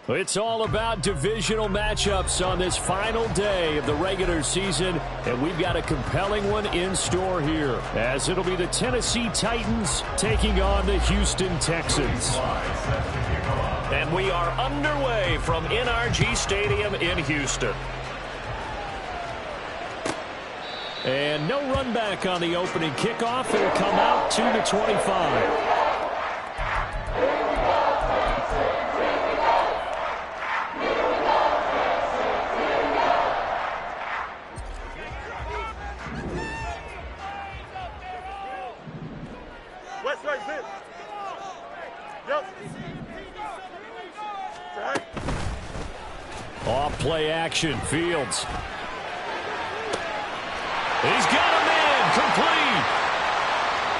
It's all about divisional matchups on this final day of the regular season, and we've got a compelling one in store here, as it'll be the Tennessee Titans taking on the Houston Texans. And we are underway from NRG Stadium in Houston. And no run back on the opening kickoff. It'll come out to the 25. Off play action, Fields. He's got him in, complete.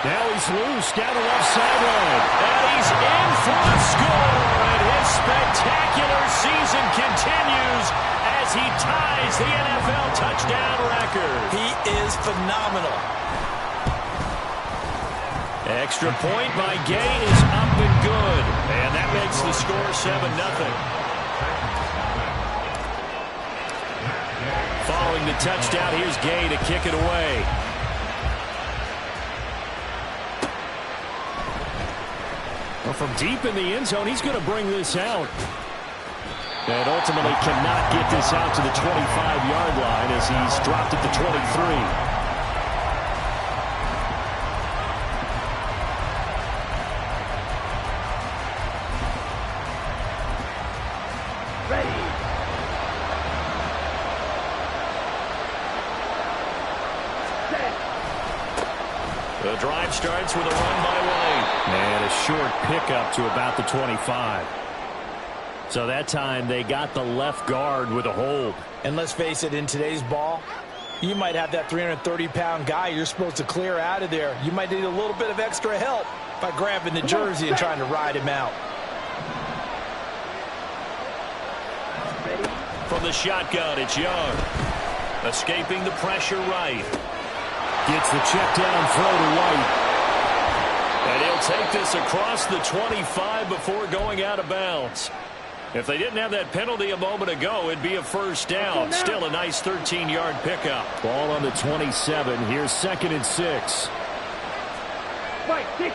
Now he's loose down the left sideline. And he's in for a score. And his spectacular season continues as he ties the NFL touchdown record. He is phenomenal. Extra point by Gay is up and good. And that makes the score 7-0. Following the touchdown, here's Gay to kick it away. Well, from deep in the end zone, he's going to bring this out. And ultimately cannot get this out to the 25-yard line as he's dropped at the 23. The drive starts with a run by White. And a short pickup to about the 25. So that time they got the left guard with a hold. And let's face it, in today's ball, you might have that 330-pound guy you're supposed to clear out of there. You might need a little bit of extra help by grabbing the jersey and trying to ride him out. From the shotgun, it's Young. Escaping the pressure right. Gets the check down throw to White. And he'll take this across the 25 before going out of bounds. If they didn't have that penalty a moment ago, it'd be a first down. Still a nice 13-yard pickup. Ball on the 27. Here's 2nd and 6. Right, 60.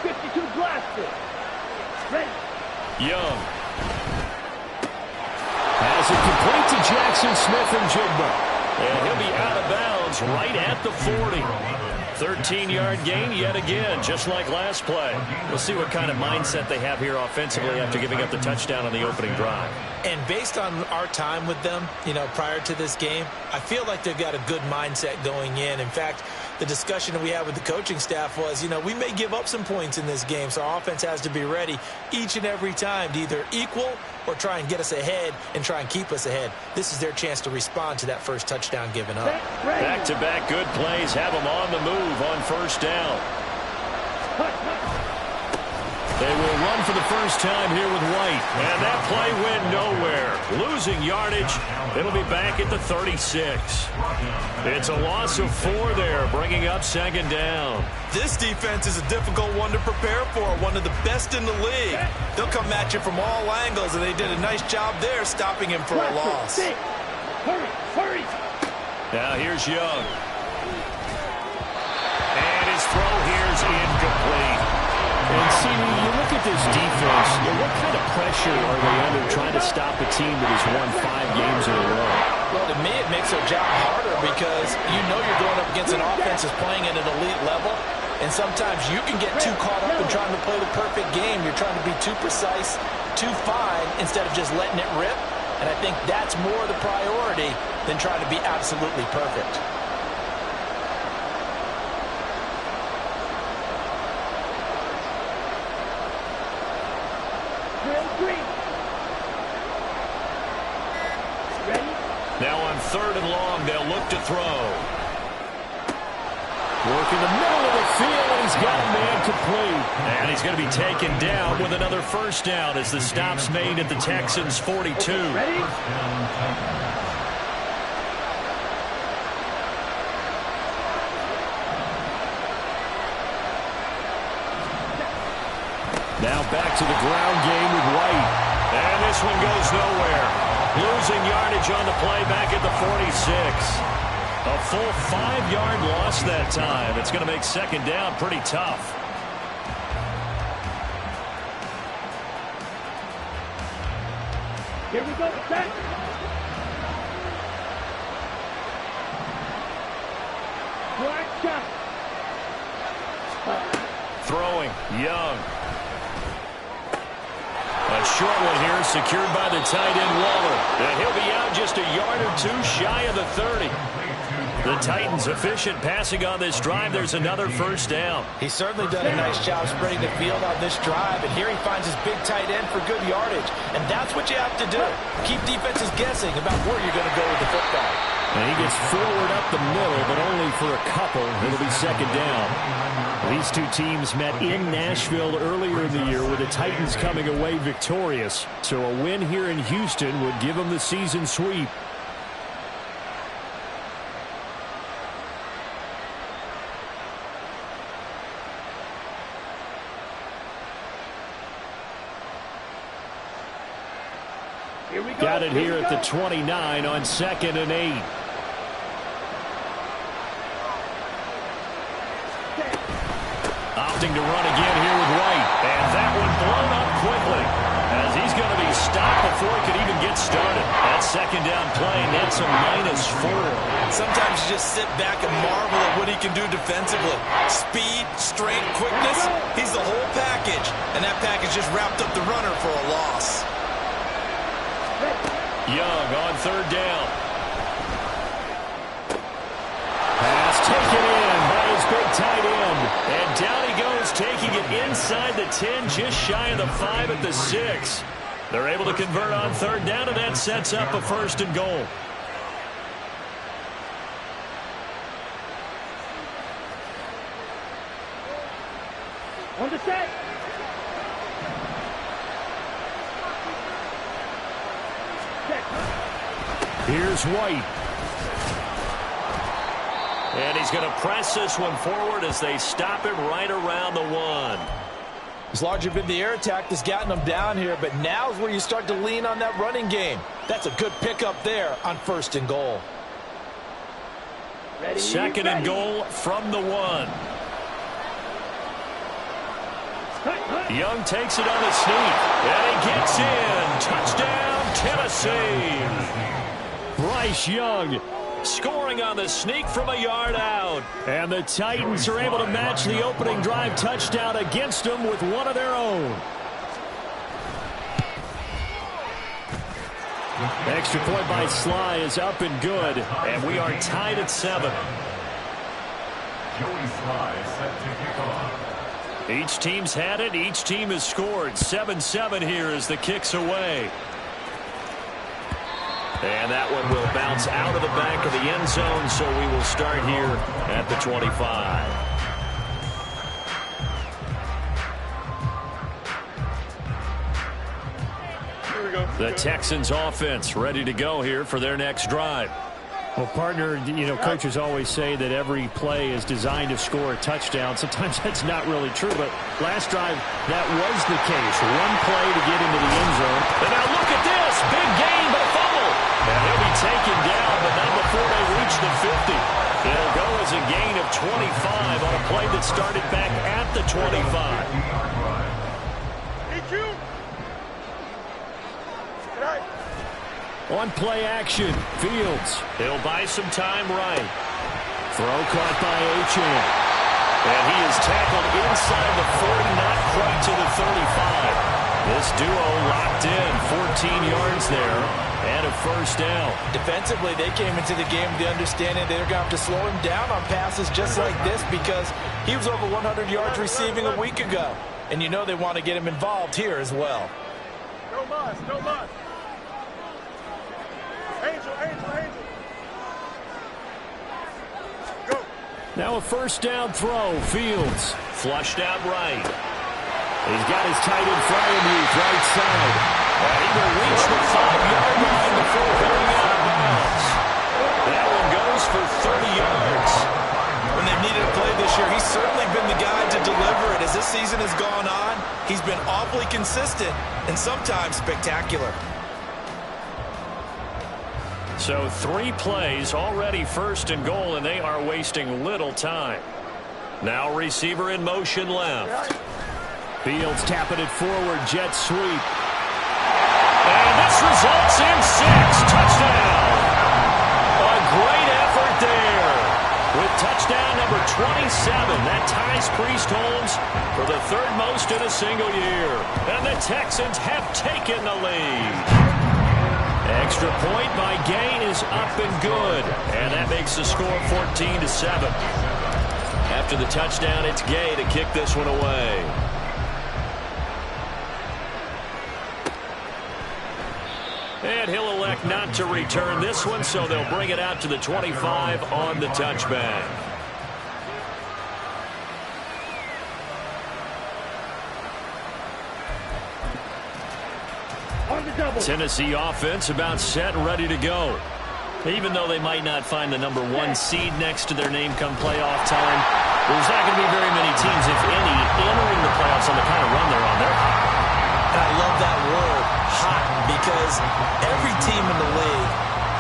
52 blasted. Ready. Young. Has it complete to Jackson Smith-Njigba. And he'll be out of bounds right at the 40. 13-yard gain yet again, just like last play. We'll see what kind of mindset they have here offensively after giving up the touchdown on the opening drive. And based on our time with them, prior to this game, I feel like they've got a good mindset going in. In fact, the discussion that we had with the coaching staff was, we may give up some points in this game, so our offense has to be ready each and every time to either equal or try and get us ahead and try and keep us ahead. This is their chance to respond to that first touchdown given up. Back-to-back good plays have them on the move on first down. They will run for the first time here with White. And that play went nowhere. Losing yardage. It'll be back at the 36. It's a loss of 4 there, bringing up 2nd down. This defense is a difficult one to prepare for, one of the best in the league. They'll come at you from all angles, and they did a nice job there stopping him for a loss. Hurry. Now here's Young. And his throw here's incomplete. And see, you look at this defense, what kind of pressure are they under trying to stop a team that has won 5 games in a row? Well, to me, it makes their job harder because you're going up against an offense that's playing at an elite level, and sometimes you can get too caught up in trying to play the perfect game. You're trying to be too precise, too fine, instead of just letting it rip. And I think that's more the priority than trying to be absolutely perfect. Now on 3rd and long, they'll look to throw. Work in the middle of the field, and he's got a man complete. And he's going to be taken down with another first down as the stop's made at the Texans' 42. Ready? Now back to the ground game with White. And this one goes nowhere. Losing yardage on the play back at the 46. A full 5-yard loss that time. It's going to make second down pretty tough. Here we go, set. Black shot. Throwing, Young. A short one here, secured by the tight end Waller. And he'll be out just a yard or two shy of the 30. The Titans efficient passing on this drive. There's another first down. He's certainly done a nice job spreading the field on this drive, and here he finds his big tight end for good yardage. And that's what you have to do. Keep defenses guessing about where you're going to go with the football. And he gets forward up the middle, but only for a couple. It'll be second down. These two teams met in Nashville earlier in the year with the Titans coming away victorious. So a win here in Houston would give them the season sweep. Here we go. Got it here at the 29 on 2nd and 8. Opting to run again here with White. And that one blown up quickly as he's going to be stopped before he could even get started. That second down play nets a -4. Sometimes you just sit back and marvel at what he can do defensively. Speed, strength, quickness, he's the whole package. And that package just wrapped up the runner for a loss. Young on third down. Pass taken in by his big tight end. And down he goes, taking it inside the 10, just shy of the 5 at the 6. They're able to convert on third down, and that sets up a first and goal. On the set. Here's White. And he's going to press this one forward as they stop him right around the 1. It's largely been the air attack that's gotten them down here, but now's where you start to lean on that running game. That's a good pickup there on first and goal. Ready, Second and goal from the 1. Young takes it on the sneak, and he gets in. Touchdown, Tennessee. Bryce Young Scoring on the sneak from a yard out. And the Titans are able to match the opening drive touchdown against them with one of their own. Extra point by Sly is up and good. And we are tied at 7. Joey Sly set to kick off. Each team's had it. Each team has scored. 7-7 here as the kick's away. And that one will bounce out of the back of the end zone, so we will start here at the 25. Here we go. The Texans offense ready to go here for their next drive. Well, partner, you know, coaches always say that every play is designed to score a touchdown. Sometimes that's not really true, but last drive, that was the case. One play to get into the end zone. And now look at this. Big gain, but a fumble. And he'll be taken down, but not before they reach the 50. It'll go as a gain of 25 on a play that started back at the 25. On play action, Fields. He'll buy some time right. Throw caught by Achane. And he is tackled inside the 40, not quite to the 35. This duo locked in, 14 yards there, and a first down. Defensively, they came into the game with the understanding they're going to have to slow him down on passes just like this because he was over 100 yards receiving a week ago. And you know they want to get him involved here as well. No mas, no mas. Angel, Angel, Angel. Go. Now a first down throw, Fields. Flushed out right. He's got his tight end Freiermuth right side. And he will reach the 5-yard line before going out of bounds. That one goes for 30 yards. When they've needed a play this year, he's certainly been the guy to deliver it as as this season has gone on, he's been awfully consistent and sometimes spectacular. So 3 plays, already first and goal, and they are wasting little time. Now receiver in motion left. Fields tapping it forward, jet sweep. And this results in 6. Touchdown. A great effort there. With touchdown number 27, that ties Priest Holmes for the 3rd most in a single year. And the Texans have taken the lead. Extra point by Gay is up and good. And that makes the score 14-7. After the touchdown, it's Gay to kick this one away. And he'll elect not to return this one, so they'll bring it out to the 25 on the touchback. Tennessee offense about set and ready to go. Even though they might not find the number 1 seed next to their name come playoff time, there's not going to be very many teams, if any, entering the playoffs on the kind of run they're on. They're hot. And I love that word, hot, because every team in the league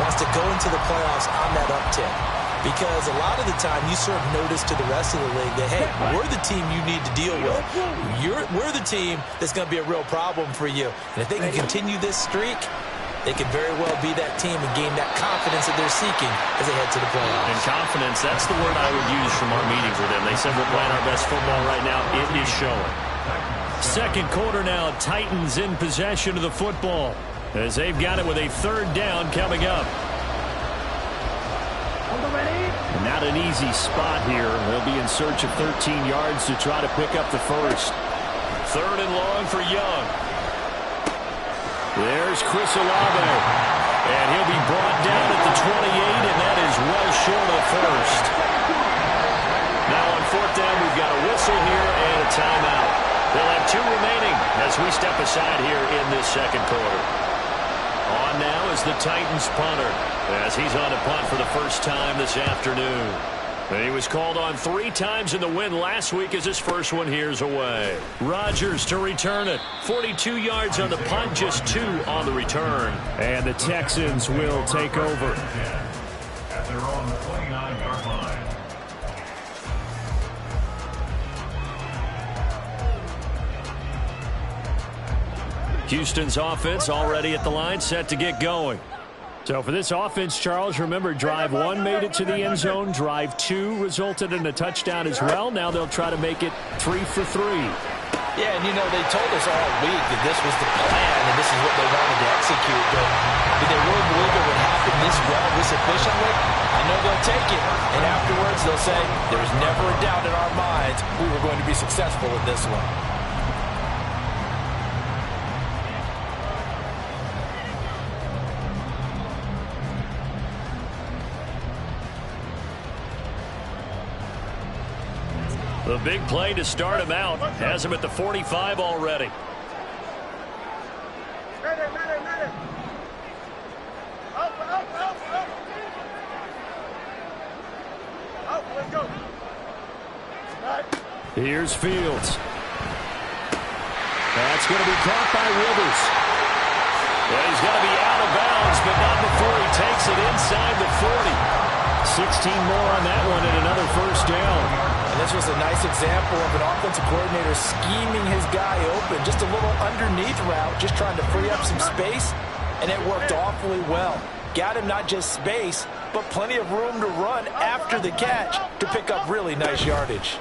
wants to go into the playoffs on that uptick. Because a lot of the time you serve notice to the rest of the league that, hey, we're the team you need to deal with. We're the team that's going to be a real problem for you. And if they can continue this streak, they could very well be that team and gain that confidence that they're seeking as they head to the playoffs. And confidence, that's the word I would use from our meetings with them. They said we're playing our best football right now. It is showing. Second quarter now, Titans in possession of the football as they've got it with a 3rd down coming up. Not an easy spot here. They'll be in search of 13 yards to try to pick up the first. 3rd and long for Young. There's Chris Olave. And he'll be brought down at the 28, and that is well short of first. Now on 4th down, we've got a whistle here and a timeout. They'll have 2 remaining as we step aside here in this second quarter. On now is the Titans punter as he's on to punt for the first time this afternoon. And he was called on 3 times in the win last week as his first one here's away. Rodgers to return it. 42 yards on the punt, just 2 on the return. And the Texans will take over. At their own 29-yard line. Houston's offense already at the line, set to get going. So for this offense, Charles, remember, drive 1 made it to the end zone. Drive 2 resulted in a touchdown as well. Now they'll try to make it 3 for 3. Yeah, and you know, they told us all week that this was the plan and this is what they wanted to execute. But did they really believe it would happen this well, this efficiently? I know they'll take it. And afterwards, they'll say, there's never a doubt in our minds we were going to be successful in this one. The big play to start him out has him at the 45 already. Let's go. Here's Fields. That's going to be caught by Rivers. Well, he's going to be out of bounds, but not before he takes it inside the 40. 16 more on that one and another first down. And this was a nice example of an offensive coordinator scheming his guy open. Just a little underneath route, just trying to free up some space, and it worked awfully well. Got him not just space, but plenty of room to run after the catch to pick up really nice yardage.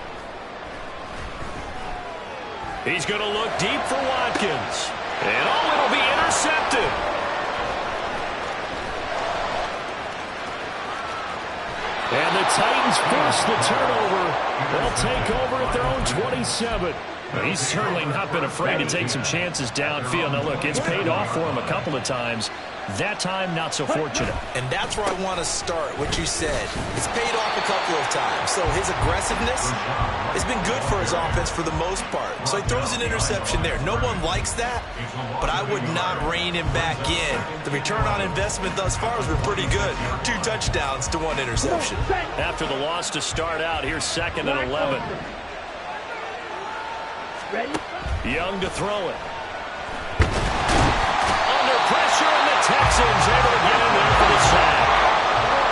He's going to look deep for Watkins. And it'll be intercepted. And the Titans force the turnover. They'll take over at their own 27. He's certainly not been afraid to take some chances downfield. Now, look, it's paid off for him a couple of times. That time, not so fortunate. And that's where I want to start, what you said. It's paid off a couple of times. So his aggressiveness has been good for his offense for the most part. So he throws an interception there. No one likes that, but I would not rein him back in. The return on investment thus far has been pretty good. 2 touchdowns to 1 interception. After the loss to start out, here's 2nd and 11. Ready? Young to throw it. Under pressure, and the Texans able to get in there for the sack.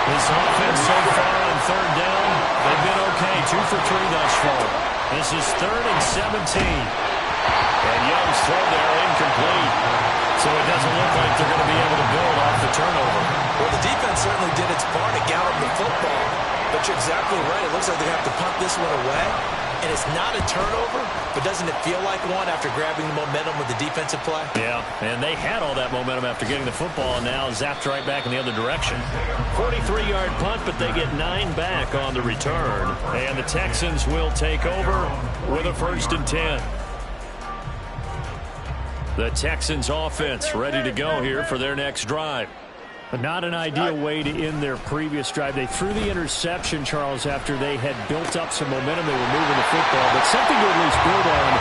This offense so far on third down, they've been okay. 2 for 3 thus far. This is 3rd and 17. And Young's throw there incomplete. So it doesn't look like they're going to be able to build off the turnover. Well, the defense certainly did its part to gallop the football. But you're exactly right. It looks like they have to punt this one away. And it's not a turnover, but doesn't it feel like one after grabbing the momentum with the defensive play? Yeah, and they had all that momentum after getting the football, and now zapped right back in the other direction. 43-yard punt, but they get 9 back on the return. And the Texans will take over with a 1st and 10. The Texans offense ready to go here for their next drive. But not an ideal way to end their previous drive. They threw the interception, Charles, after they had built up some momentum. They were moving the football, but something to at least build on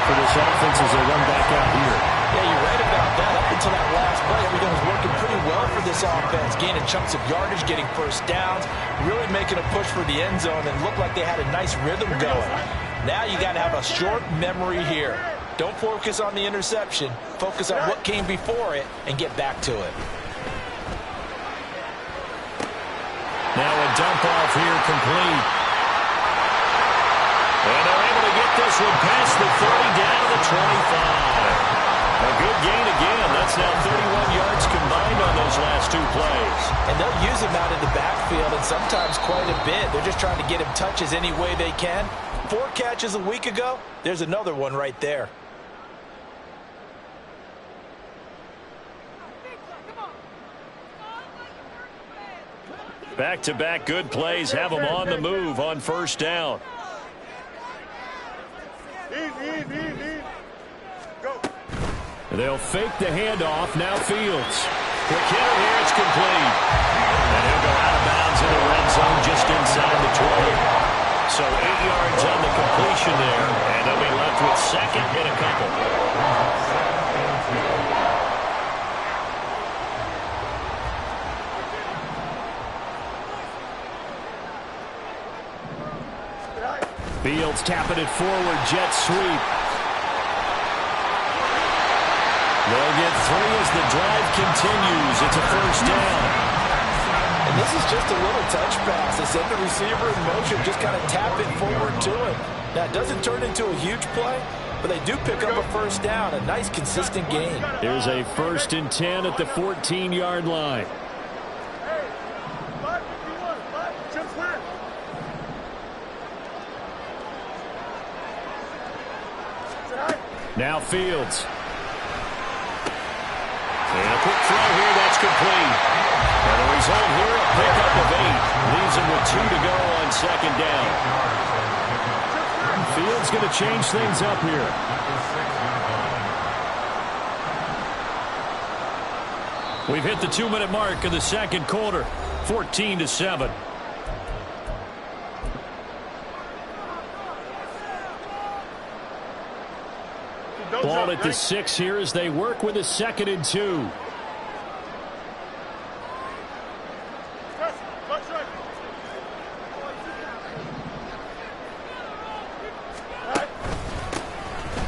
for this offense as they run back out here. Yeah, you're right about that. Up until that last play, everything was working pretty well for this offense. Gaining chunks of yardage, getting first downs, really making a push for the end zone, and looked like they had a nice rhythm going. Now you got to have a short memory here. Don't focus on the interception. Focus on what came before it and get back to it. Now a dump off here complete. And they're able to get this one past the 30 down to the 25. A good gain again. That's now 31 yards combined on those last 2 plays. And they'll use him out in the backfield, and sometimes quite a bit. They're just trying to get him touches any way they can. 4 catches a week ago. There's another one right there. Back-to-back good plays have them on the move on 1st down. Go. They'll fake the handoff. Now Fields. Quick hitter here. It's complete. And he'll go out of bounds in the red zone just inside the 20. So 8 yards on the completion there. And they'll be left with 2nd and a couple. Fields tapping it forward. Jet sweep. They'll get 3 as the drive continues. It's a 1st down. And this is just a little touch pass. They send the receiver in motion, just kind of tap it forward to him. Now, it doesn't turn into a huge play, but they do pick up a 1st down. A nice, consistent gain. Here's a 1st and 10 at the 14-yard line. Now Fields. And a quick throw here, that's complete. And the result here, a pickup of 8. Leaves him with 2 to go on 2nd down. Fields going to change things up here. We've hit the 2-minute mark of the 2nd quarter. 14-7. Ball at the 6 here as they work with a 2nd and 2.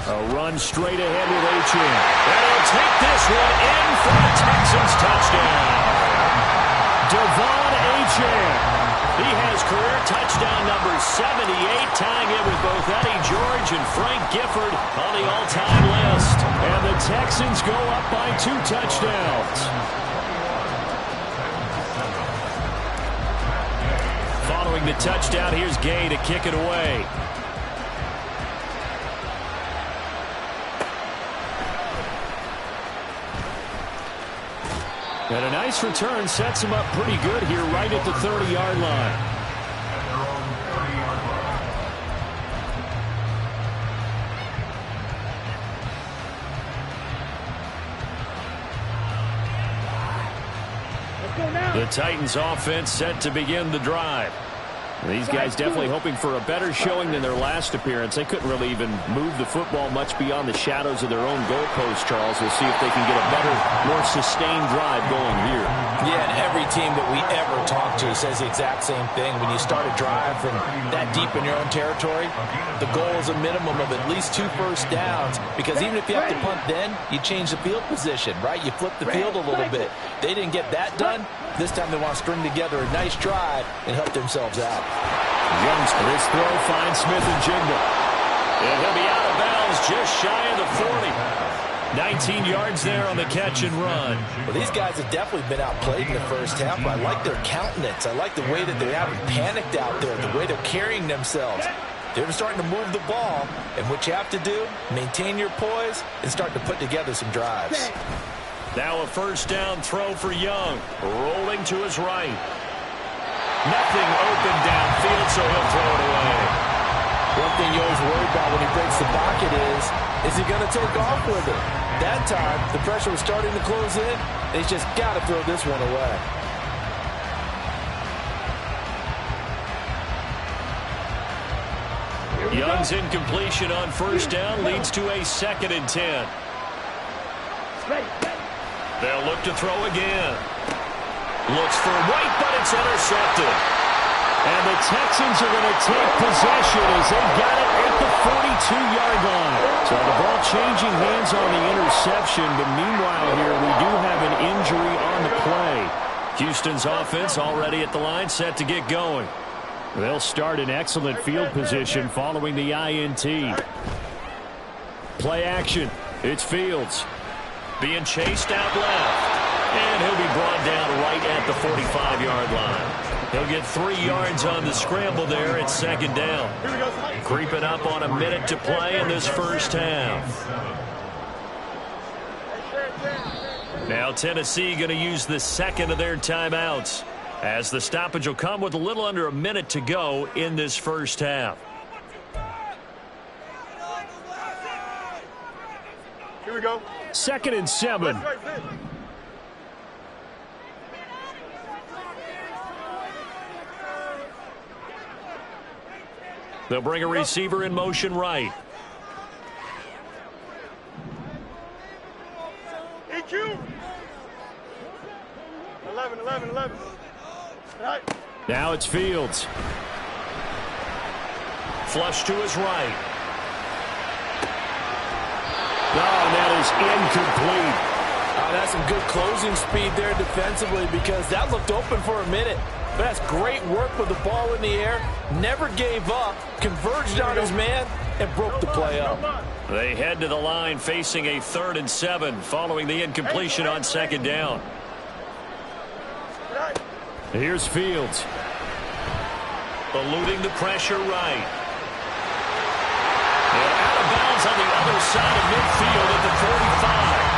A run straight ahead with Achane. And he'll take this one in for a Texans touchdown. Devon Achane. He has career touchdown number 78, tying it with both Eddie George and Frank Gifford on the all-time list. And the Texans go up by 2 touchdowns. Following the touchdown, here's Gay to kick it away. And a nice return sets him up pretty good here right at the 30-yard line. Let's go now. The Titans offense set to begin the drive. These guys definitely hoping for a better showing than their last appearance. They couldn't really even move the football much beyond the shadows of their own goalpost, Charles. We'll see if they can get a better, more sustained drive going here. Yeah, and every team that we ever talk to says the exact same thing. When you start a drive from that deep in your own territory, the goal is a minimum of at least 2 first downs, because even if you have to punt then, you change the field position, right? You flip the field a little bit. They didn't get that done. This time they want to string together a nice drive and help themselves out. Young's for this throw finds Smith and Jigba. And he'll be out of bounds just shy of the 40. 19 yards there on the catch and run. Well, these guys have definitely been outplayed in the first half, but I like their countenance. I like the way that they haven't panicked out there, the way they're carrying themselves. They're starting to move the ball, and what you have to do, maintain your poise and start to put together some drives. Now a first down throw for Young. Rolling to his right. Nothing open downfield, so he'll throw it away. One thing you always worry about when he breaks the pocket is he going to take off with it? That time, the pressure was starting to close in, and he's just got to throw this one away. Young's incompletion on first down leads to a 2nd and 10. They'll look to throw again. Looks for White, but it's intercepted. And the Texans are going to take possession as they got it at the 42-yard line. So the ball changing hands on the interception, but meanwhile here we do have an injury on the play. Houston's offense already at the line, set to get going. They'll start in excellent field position following the INT. Play action. It's Fields. Being chased out left. And he'll be brought down right at the 45-yard line. He'll get 3 yards on the scramble there at 2nd down. Creeping up on a minute to play in this first half. Now Tennessee going to use the 2nd of their timeouts, as the stoppage will come with a little under a minute to go in this first half. Here we go. 2nd and 7. They'll bring a receiver in motion right. EQ. 11. Right. Now it's Fields. Flush to his right. Oh, that is incomplete. That's some good closing speed there defensively, because that looked open for a minute. But that's great work with the ball in the air. Never gave up, converged on his man, and broke the play up. They head to the line facing a 3rd and 7 following the incompletion on 2nd down. Here's Fields. Eluding the pressure right. And out of bounds on the other side of midfield at the 45.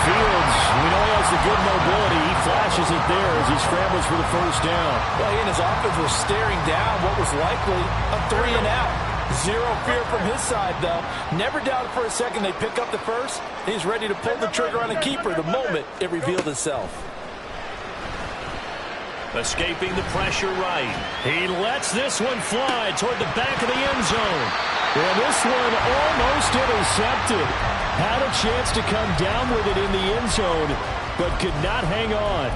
Fields, we know he has the good mobility. He flashes it there as he scrambles for the first down. Well, he and his offense were staring down what was likely a 3 and out. Zero fear from his side, though. Never doubted for a second they pick up the first. He's ready to pull the trigger on a keeper the moment it revealed itself. Escaping the pressure right. He lets this one fly toward the back of the end zone. And this one almost intercepted. Had a chance to come down with it in the end zone, but could not hang on.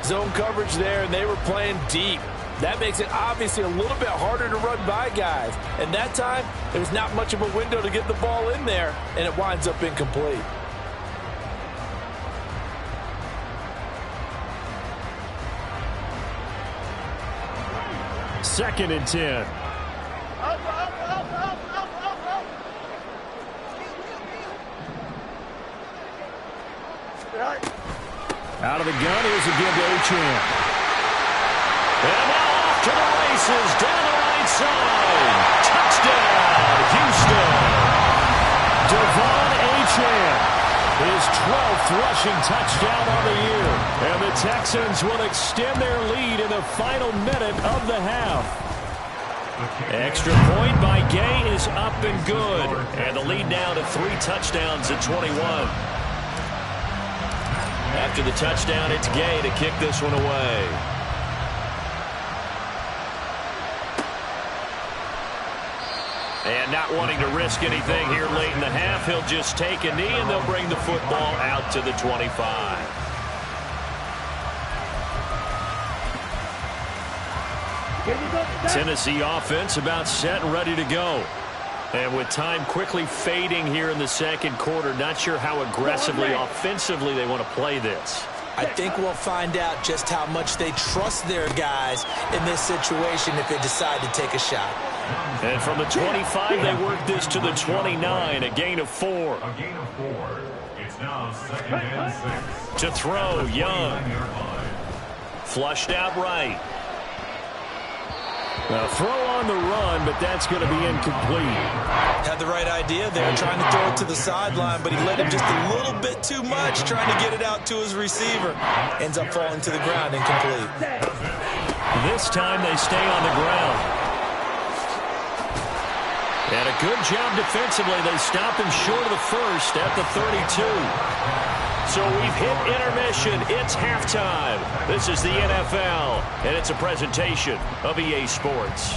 Zone coverage there, and they were playing deep. That makes it obviously a little bit harder to run by guys. And that time, there was not much of a window to get the ball in there, and it winds up incomplete. Second and 10. Out of the gun, here's again to Achane. And now off to the races, down the right side. Touchdown, Houston. Devon Achane, his 12th rushing touchdown on the year. And the Texans will extend their lead in the final minute of the half. Extra point by Gay is up and good. And the lead now to 3 touchdowns at 21. After the touchdown, it's Gay to kick this one away. And not wanting to risk anything here late in the half, he'll just take a knee, and they'll bring the football out to the 25. Tennessee offense about set and ready to go. And with time quickly fading here in the second quarter, not sure how aggressively, offensively they want to play this. I think we'll find out just how much they trust their guys in this situation if they decide to take a shot. And from the 25, they work this to the 29, a gain of 4. A gain of 4. It's now 2nd and 6. To throw, Young. Flushed out right. A throw on the run, but that's going to be incomplete. Had the right idea there, trying to throw it to the sideline, but he let him just a little bit too much, trying to get it out to his receiver. Ends up falling to the ground, incomplete. This time they stay on the ground. And a good job defensively. They stop him short of the first at the 32. So we've hit intermission. It's halftime. This is the NFL, and it's a presentation of EA Sports.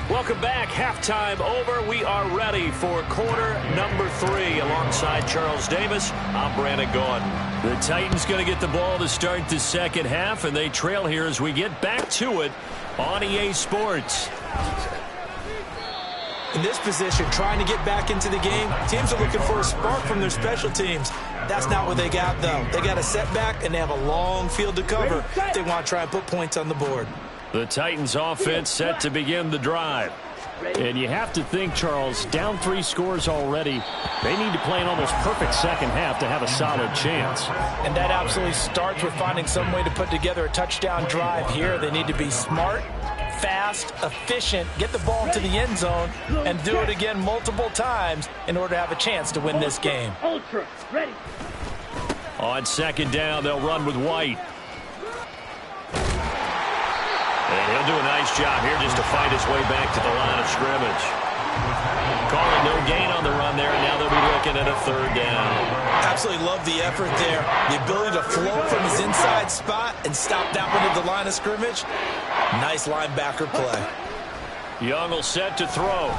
Welcome back. Halftime over. We are ready for quarter number 3. Alongside Charles Davis, I'm Brandon Gordon. The Titans going to get the ball to start the second half, and they trail here as we get back to it on EA Sports. In this position, trying to get back into the game, teams are looking for a spark from their special teams. That's not what they got, though. They got a setback, and they have a long field to cover if they want to try and put points on the board. The Titans offense set to begin the drive. And you have to think, Charles, down 3 scores already. They need to play an almost perfect second half to have a solid chance. And that absolutely starts with finding some way to put together a touchdown drive here. They need to be smart, fast, efficient, get the ball into the end zone, and do it again multiple times in order to have a chance to win this game. Ultra, ready. On second down, they'll run with White. And he'll do a nice job here just to fight his way back to the line of scrimmage. Calling no gain on the run there, and now they'll be looking at a 3rd down. Absolutely love the effort there. The ability to flow from his inside spot and stop that one at the line of scrimmage. Nice linebacker play. Young will set to throw.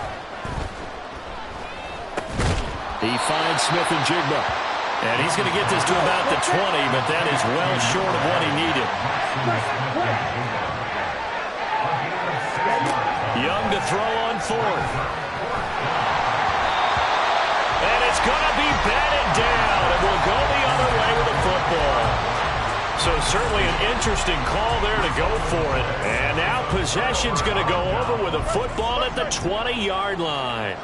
He finds Smith and Jigba. And he's going to get this to about the 20, but that is well short of what he needed. Young to throw on 4th. And it's going to be batted down, and we'll go the other way with the football. So certainly an interesting call there to go for it. And now possession's going to go over with a football at the 20-yard line.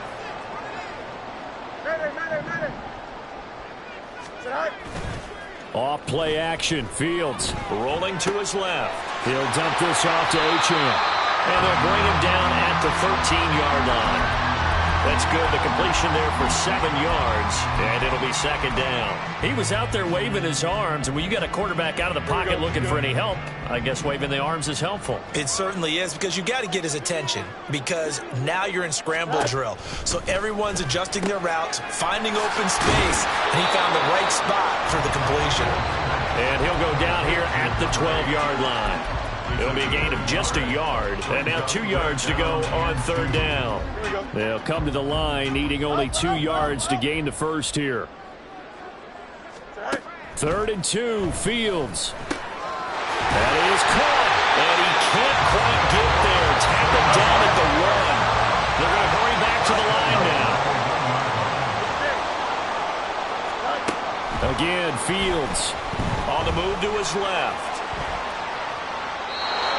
Off play action. Fields Rolling to his left. He'll dump this off to Achane. And they'll bring him down at the 13-yard line. That's good. The completion there for 7 yards, and it'll be 2nd down. He was out there waving his arms, and when you got a quarterback out of the pocket looking for any help, I guess waving the arms is helpful. It certainly is, because you got to get his attention, because now you're in scramble drill. So everyone's adjusting their routes, finding open space, and he found the right spot for the completion. And he'll go down here at the 12-yard line. It'll be a gain of just a yard, and now 2 yards to go on 3rd down. They'll come to the line, needing only 2 yards to gain the first here. 3rd and 2, Fields. That is caught, and he can't quite get there. Tackled down at the 1. They're going to hurry back to the line now. Again, Fields On the move to his left.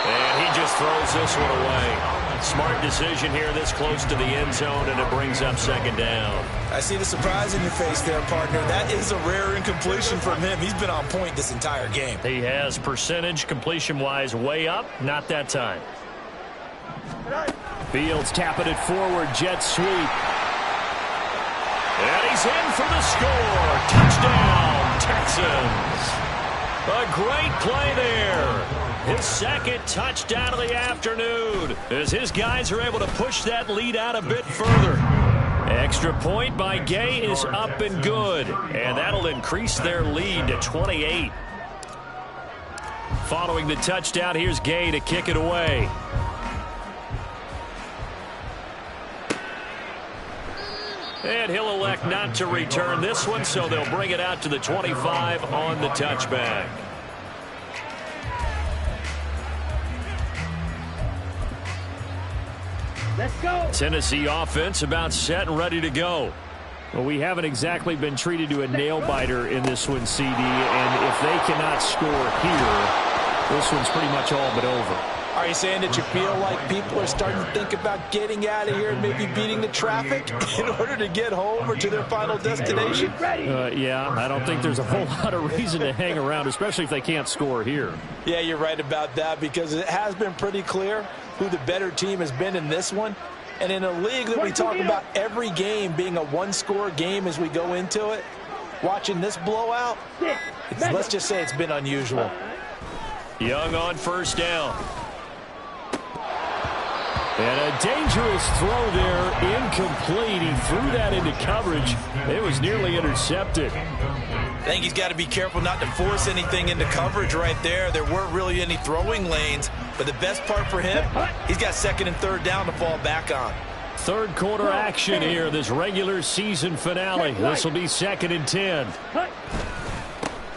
And he just throws this one away. Smart decision here this close to the end zone, and it brings up 2nd down. I see the surprise in your face there, partner. That is a rare incompletion from him. He's been on point this entire game. He has percentage completion-wise way up. Not that time. Fields tapping it forward. Jet sweep. And he's in for the score. Touchdown, Texans. A great play there. His 2nd touchdown of the afternoon as his guys are able to push that lead out a bit further. Extra point by Gay is up and good, and that'll increase their lead to 28. Following the touchdown, here's Gay to kick it away. And he'll elect not to return this one, so they'll bring it out to the 25 on the touchback. Let's go. Tennessee offense about set and ready to go. Well, we haven't exactly been treated to a nail-biter in this one, CD, and if they cannot score here, this one's pretty much all but over. Are you saying that you feel like people are starting to think about getting out of here and maybe beating the traffic in order to get home or to their final destination? Yeah, I don't think there's a whole lot of reason to hang around, especially if they can't score here. Yeah, you're right about that, because it has been pretty clear who the better team has been in this one. And in a league that we talk about every game being a one-score game as we go into it, watching this blowout, let's just say it's been unusual. Young on first down. And a dangerous throw there, incomplete. He threw that into coverage. It was nearly intercepted. I think he's got to be careful not to force anything into coverage right there. There weren't really any throwing lanes, but the best part for him, he's got second and third down to fall back on. Third quarter action here, this regular season finale. This will be 2nd and 10.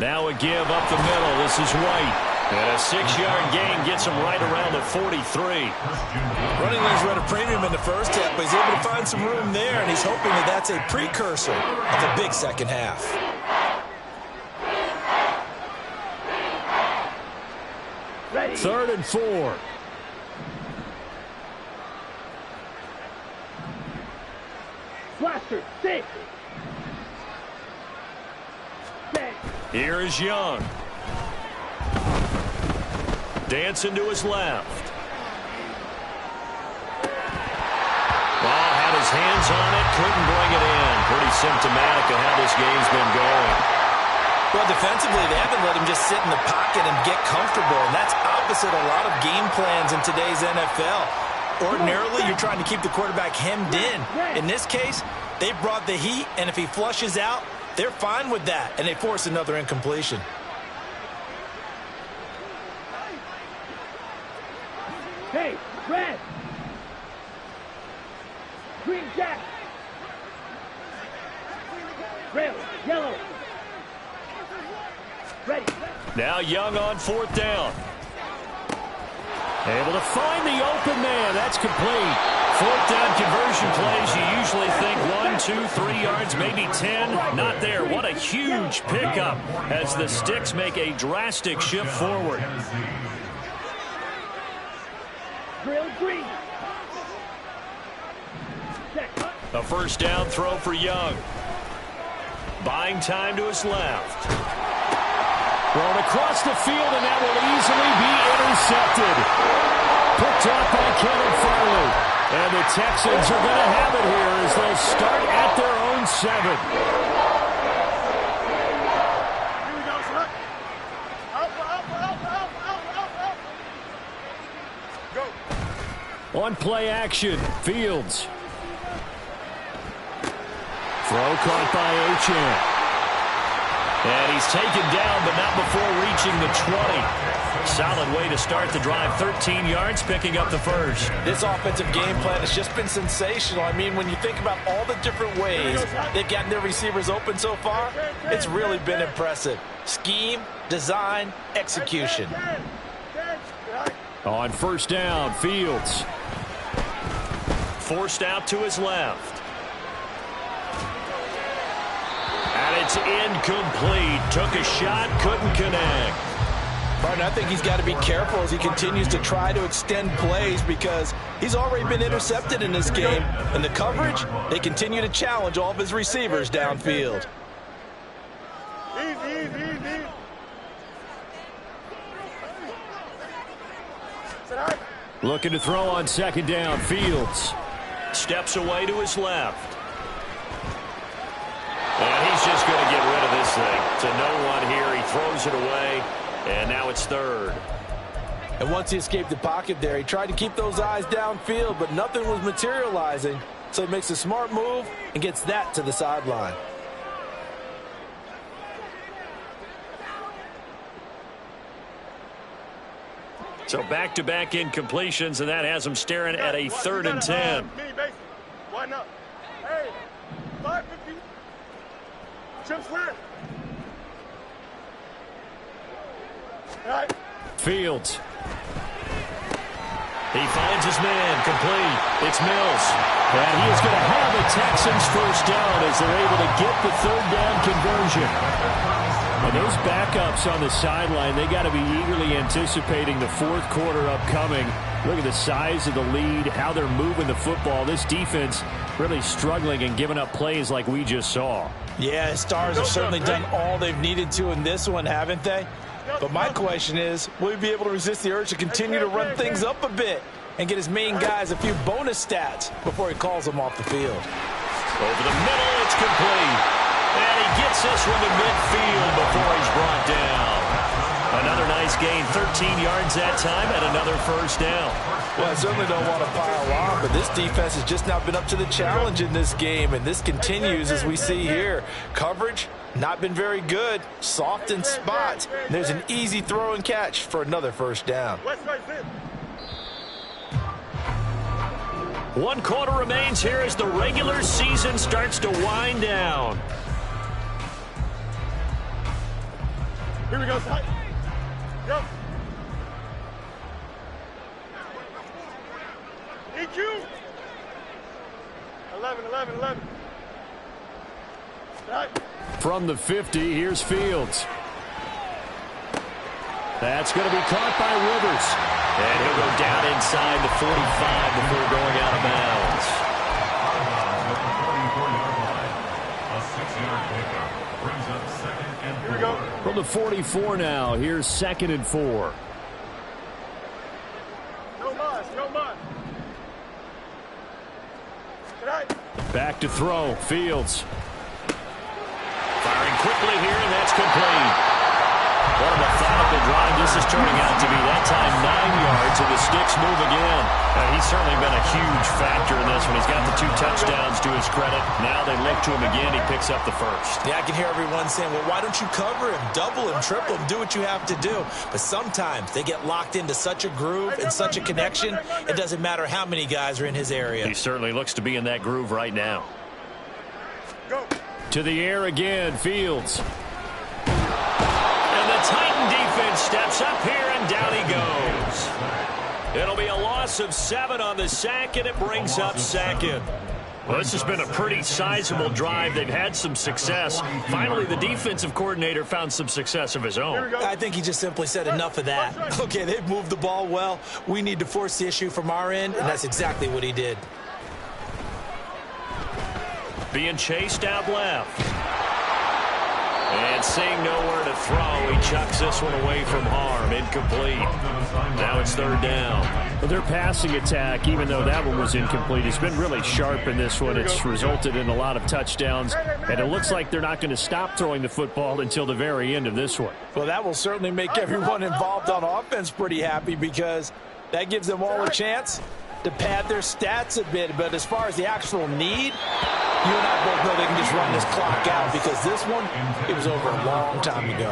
Now a give up the middle. This is White. And a 6-yard gain gets him right around the 43. Running lanes were at a premium in the first half, but he's able to find some room there, and he's hoping that that's a precursor of a big second half. Ready. 3rd and 4. Blaster. 6. Here is Young. Dancing to his left. Ball had his hands on it, couldn't bring it in. Pretty symptomatic of how this game's been going. Well, defensively, they haven't let him just sit in the pocket and get comfortable, and that's opposite a lot of game plans in today's NFL. Ordinarily, you're trying to keep the quarterback hemmed in. In this case, they brought the heat, and if he flushes out, they're fine with that, and they force another incompletion. Hey, red. Green jack. Red, yellow. Ready. Now Young on 4th down. Able to find the open man. That's complete. 4th down conversion plays, you usually think 1, 2, 3 yards, maybe 10. Not there. What a huge pickup as the Sticks make a drastic shift forward. Drill green. Check. A first down throw for Young. Buying time to his left. Thrown across the field, and that will easily be intercepted. Picked off by Kevin Farley. And the Texans are going to have it here as they'll start at their own 7. Here we go, son. Up. Go. On play action, Fields. Throw caught by Achane. And he's taken down, but not before reaching the 20. Solid way to start the drive. 13 yards, picking up the first. This offensive game plan has just been sensational. I mean, when you think about all the different ways they've gotten their receivers open so far, it's really been impressive. Scheme, design, execution. On first down, Fields. Forced out to his left. And it's incomplete. Took a shot, couldn't connect. Martin, I think he's got to be careful as he continues to try to extend plays because he's already been intercepted in this game. And the coverage, they continue to challenge all of his receivers downfield. Easy. Looking to throw on second down, Fields. Steps away to his left. And he's just going to get rid of this thing. To no one here. He throws it away. And now it's 3rd. And once he escaped the pocket there, he tried to keep those eyes downfield, but nothing was materializing. So he makes a smart move and gets that to the sideline. So back-to-back incompletions, and that has him staring at a 3rd and 10. Why not? Hey. Chip slant. All right. Fields. He finds his man, complete. It's Mills. And he is going to have the Texans first down as they're able to get the third down conversion. And those backups on the sideline, they got to be eagerly anticipating the fourth quarter upcoming. Look at the size of the lead, how they're moving the football. This defense really struggling and giving up plays like we just saw. Yeah, Stars have certainly done all they've needed to in this one, haven't they? But my question is, will he be able to resist the urge to continue to run things up a bit and get his main guys a few bonus stats before he calls them off the field? Over the middle, it's complete. And he gets this one to midfield before he's brought down. Another nice gain, 13 yards that time, and another first down. Well, I certainly don't want to pile on, but this defense has just not been up to the challenge in this game, and this continues as we see here. Coverage, not been very good, soft in spots. There's an easy throw and catch for another first down. One quarter remains here as the regular season starts to wind down. Here we go, Ty. Go. EQ. 11. Right. From the 50, here's Fields. That's going to be caught by Rivers. And he'll go down inside the 45 before going out of bounds. A 6-yard pickup brings up 2nd and 4. Here we go. From the 44 now, here's 2nd and 4. No muss. Right. Back to throw, Fields. Firing quickly here, and that's complete. What a methodical drive this is turning out to be. That time 9 yards, and the sticks move again. He's certainly been a huge factor in this one. He's got the 2 touchdowns to his credit. Now they look to him again. He picks up the first. Yeah, I can hear everyone saying, well, why don't you cover him, double him, triple him, do what you have to do. But sometimes they get locked into such a groove and such a connection, it doesn't matter how many guys are in his area. He certainly looks to be in that groove right now. Go. To the air again, Fields. And the Titan defense steps up here, and down he goes. It'll be a loss of 7 on the sack, and it brings up 2nd. Well, this has been a pretty sizable drive. They've had some success. Finally, the defensive coordinator found some success of his own. I think he just simply said enough of that. Okay, they've moved the ball well. We need to force the issue from our end, and that's exactly what he did. Being chased out left. And seeing nowhere to throw, he chucks this one away from harm. Incomplete. Now it's 3rd down. Well, their passing attack, even though that one was incomplete, has been really sharp in this one. It's resulted in a lot of touchdowns, and it looks like they're not going to stop throwing the football until the very end of this one. Well, that will certainly make everyone involved on offense pretty happy because that gives them all a chance to pad their stats a bit. But as far as the actual need, you and I both know they can just run this clock out because this one, it was over a long time ago.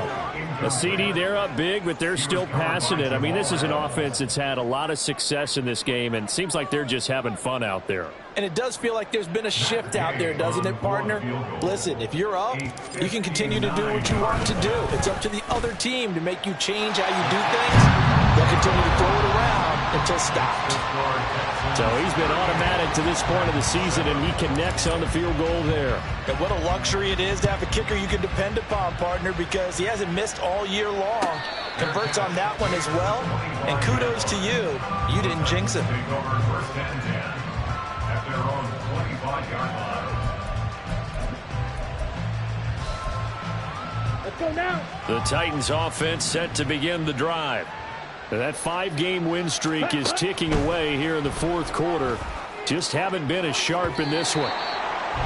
A CD, they're up big, but they're still passing it. I mean, this is an offense that's had a lot of success in this game, and it seems like they're just having fun out there. And it does feel like there's been a shift out there, doesn't it, partner? Listen, if you're up, you can continue to do what you want to do. It's up to the other team to make you change how you do things. They'll continue to throw it around until stopped. So he's been automatic to this point of the season, and he connects on the field goal there. And what a luxury it is to have a kicker you can depend upon, partner, because he hasn't missed all year long. Converts on that one as well. And kudos to you. You didn't jinx him. Take over 1st and 10 at their own 25-yard line. Let's go now. The Titans offense set to begin the drive. That 5-game win streak is ticking away here in the 4th quarter. Just haven't been as sharp in this one.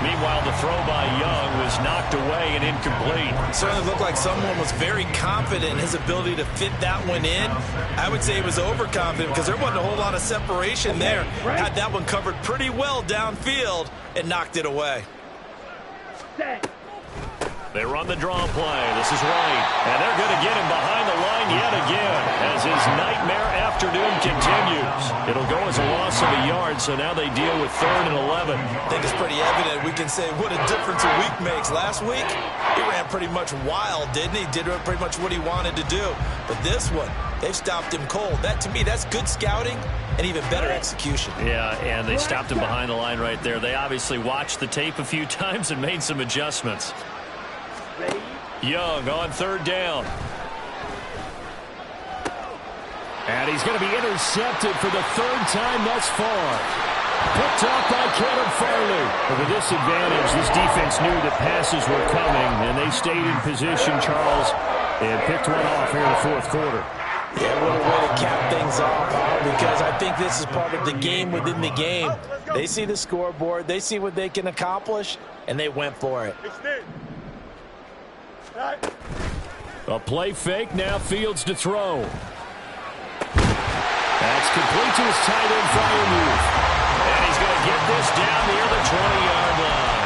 Meanwhile, the throw by Young was knocked away and incomplete. It certainly looked like someone was very confident in his ability to fit that one in. I would say he was overconfident because there wasn't a whole lot of separation there. Had that one covered pretty well downfield and knocked it away. Set. They run the draw play. This is Wright. And they're going to get him behind the line yet again as his nightmare afternoon continues. It'll go as a loss of a yard, so now they deal with 3rd and 11. I think it's pretty evident. We can say what a difference a week makes. Last week, he ran pretty much wild, didn't he? Did pretty much what he wanted to do. But this one, they've stopped him cold. That, to me, that's good scouting and even better execution. Yeah, and they stopped him behind the line right there. They obviously watched the tape a few times and made some adjustments. Young on 3rd down. And he's going to be intercepted for the 3rd time thus far. Picked off by Caleb Farley. With a disadvantage, this defense knew that passes were coming, and they stayed in position, Charles, and picked one off here in the 4th quarter. Yeah, what a way to cap things off, because I think this is part of the game within the game. They see the scoreboard, they see what they can accomplish, and they went for it. A play fake, now Fields to throw. That's complete to his tight end, Freiermuth. And he's going to get this down near the 20-yard line.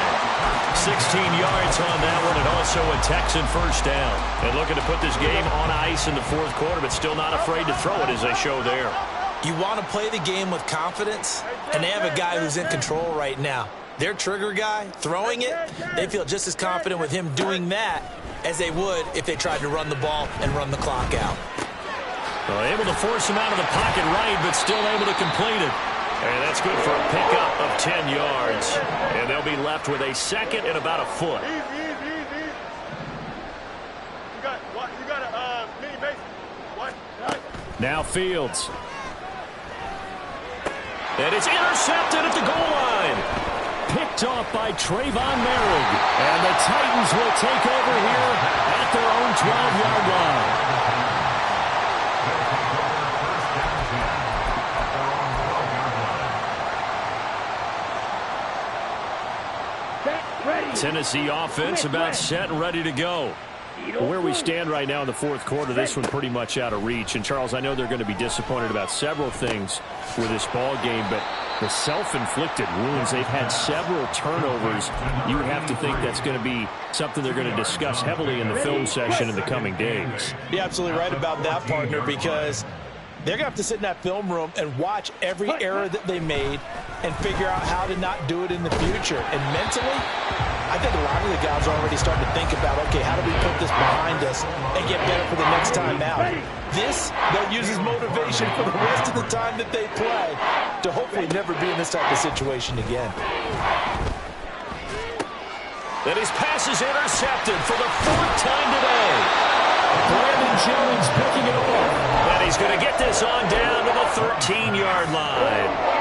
16 yards on that one, and also a Texan first down. And looking to put this game on ice in the 4th quarter, but still not afraid to throw it as they show there. You want to play the game with confidence, and they have a guy who's in control right now. Their trigger guy, throwing it, they feel just as confident with him doing that as they would if they tried to run the ball and run the clock out. Well, able to force him out of the pocket right, but still able to complete it. And that's good for a pickup of 10 yards. And they'll be left with a 2nd and about a foot. Easy. You got a mini base. What? Now Fields. And it's intercepted at the goal line. Picked off by Trayvon Merrick. And the Titans will take over here at their own 12-yard line. Tennessee offense about set and ready to go. Where we stand right now in the 4th quarter, this one pretty much out of reach. And, Charles, I know they're going to be disappointed about several things with this ball game, but the self-inflicted wounds, they've had several turnovers. You would have to think that's going to be something they're going to discuss heavily in the film session in the coming days. You're absolutely right about that, partner, because they're going to have to sit in that film room and watch every error that they made and figure out how to not do it in the future. And mentally, I think a lot of the guys are already starting to think about, okay, how do we put this behind us and get better for the next time out? This, they'll use as motivation for the rest of the time that they play to hopefully never be in this type of situation again. And his pass is intercepted for the 4th time today. Brandon Jones picking it off. And he's going to get this on down to the 13-yard line.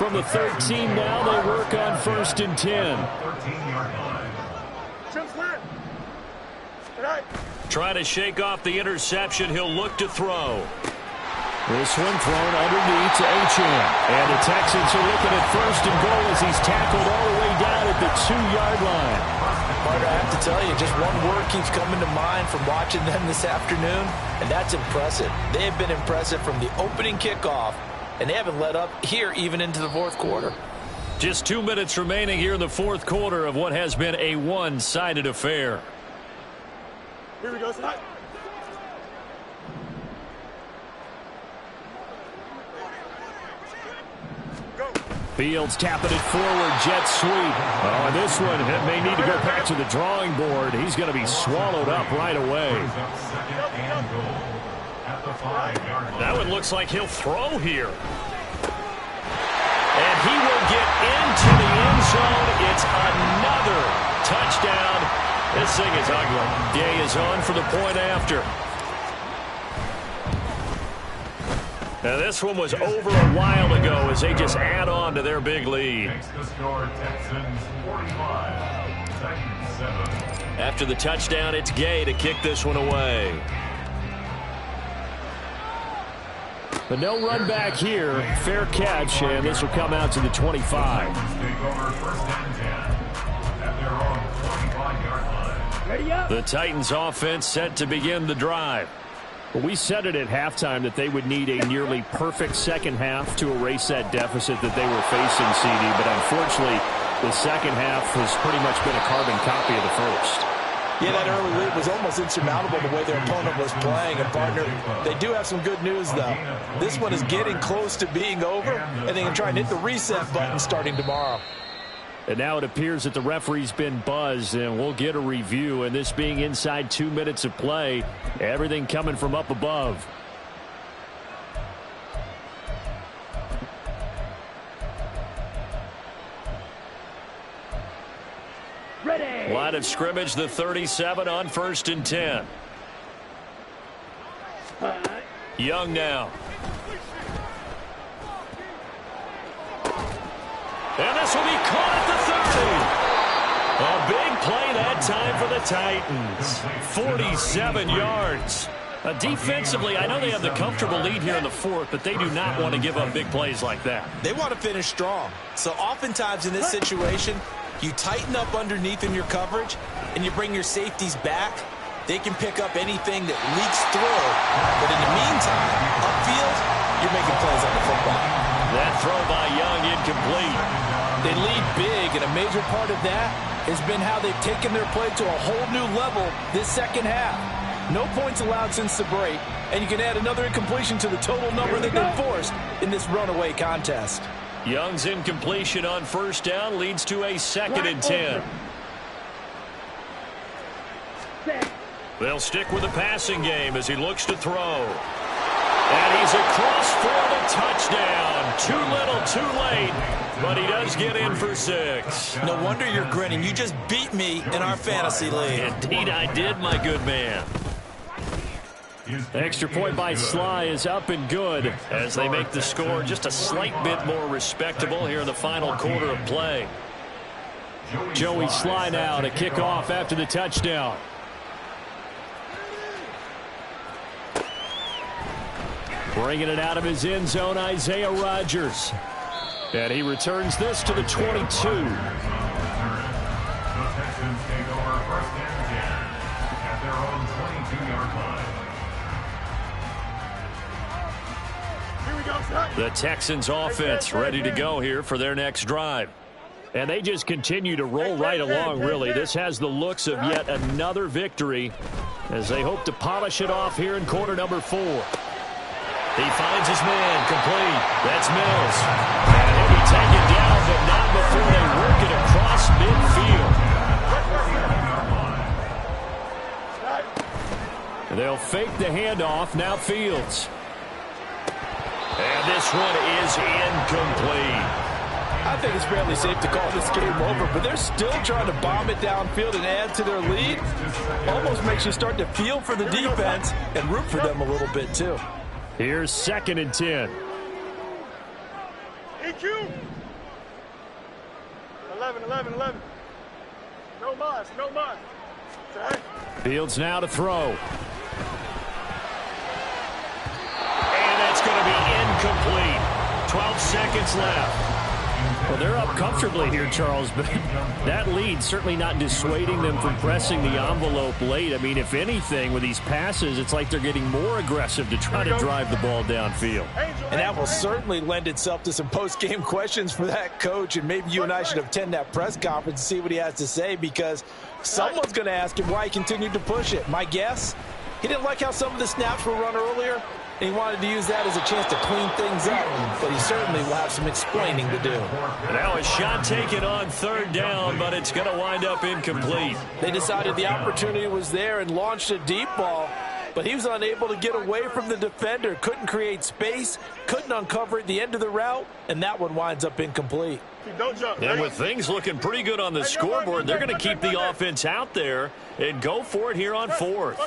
From the 13 now, they work on 1st and 10. Trying to shake off the interception. He'll look to throw. This one thrown underneath to Achane. And the Texans are looking at 1st and goal as he's tackled all the way down at the 2-yard line. Mark, I have to tell you, just one word keeps coming to mind from watching them this afternoon, and that's impressive. They have been impressive from the opening kickoff, and they haven't let up here even into the 4th quarter. Just 2 minutes remaining here in the 4th quarter of what has been a one-sided affair. Here we go, tonight. Fields tapping it forward, jet sweep. Oh, and this one may need to go back to the drawing board. He's going to be swallowed up right away. That one looks like he'll throw here. And he will get into the end zone. It's another touchdown. This thing is ugly. Day is on for the point after. Now this one was over a while ago as they just add on to their big lead. After the touchdown, it's Gay to kick this one away. But no run back here. Fair catch, and this will come out to the 25. The Titans offense set to begin the drive. Well, we said it at halftime that they would need a nearly perfect second half to erase that deficit that they were facing, CD. But unfortunately, The second half has pretty much been a carbon copy of the first. Yeah, that early lead was almost insurmountable the way their opponent was playing. And, partner, they do have some good news, though. This one is getting close to being over, and they can try and hit the reset button starting tomorrow. And now it appears that the referee's been buzzed, and we'll get a review. And this being inside 2 minutes of play, everything coming from up above. Ready. Line of scrimmage, the 37 on 1st and 10. Young now. And this will be caught at the 30. A big play that time for the Titans. 47 yards. Defensively, I know they have the comfortable lead here in the fourth, but they do not want to give up big plays like that. They want to finish strong. So oftentimes in this situation, you tighten up underneath in your coverage, and you bring your safeties back. They can pick up anything that leaks through. But in the meantime, upfield, you're making plays on the football. That throw by Young incomplete. They lead big, and a major part of that has been how they've taken their play to a whole new level this second half. No points allowed since the break, and you can add another incompletion to the total number that they forced in this runaway contest. Young's incompletion on 1st down leads to a 2nd and 10. They'll stick with the passing game as he looks to throw. And he's across for the touchdown. Too little, too late. But he does get in for 6. No wonder you're grinning. You just beat me in our fantasy league. Indeed I did, my good man. Extra point by Sly is up and good as they make the score just a slight bit more respectable here in the final quarter of play. Joey Sly now to kick off after the touchdown. Bringing it out of his end zone, Isaiah Rodgers. And he returns this to the 22. The Texans take over 1st and 10 at their own 22-yard line. Here we go, son. The Texans offense ready to go here for their next drive. And they just continue to roll right along, really. This has the looks of yet another victory as they hope to polish it off here in quarter number 4. He finds his man complete. That's Mills. And he'll be taken down, but not before they work it across midfield. They'll fake the handoff. Now Fields. And this one is incomplete. I think it's fairly safe to call this game over, but they're still trying to bomb it downfield and add to their lead. Almost makes you start to feel for the defense and root for them a little bit, too. Here's 2nd and 10. EQ. 11. No mas. Fields now to throw. And that's going to be incomplete. 12 seconds left. Well, they're up comfortably here, Charles, but that lead certainly not dissuading them from pressing the envelope late. I mean, if anything, with these passes, it's like they're getting more aggressive to try to drive the ball downfield. And that will certainly lend itself to some post-game questions for that coach, and maybe you and I should attend that press conference and see what he has to say, because someone's going to ask him why he continued to push it. My guess, he didn't like how some of the snaps were run earlier, and he wanted to use that as a chance to clean things up, but he certainly will have some explaining to do. Now a shot taken on 3rd down, but it's going to wind up incomplete. They decided the opportunity was there and launched a deep ball, but he was unable to get away from the defender, couldn't create space, couldn't uncover at the end of the route, and that one winds up incomplete. Don't jump. And with things looking pretty good on the scoreboard, they're going to keep the offense out there and go for it here on 4th.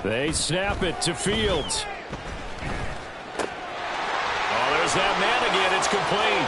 They snap it to Fields. Oh, there's that man again. It's complete.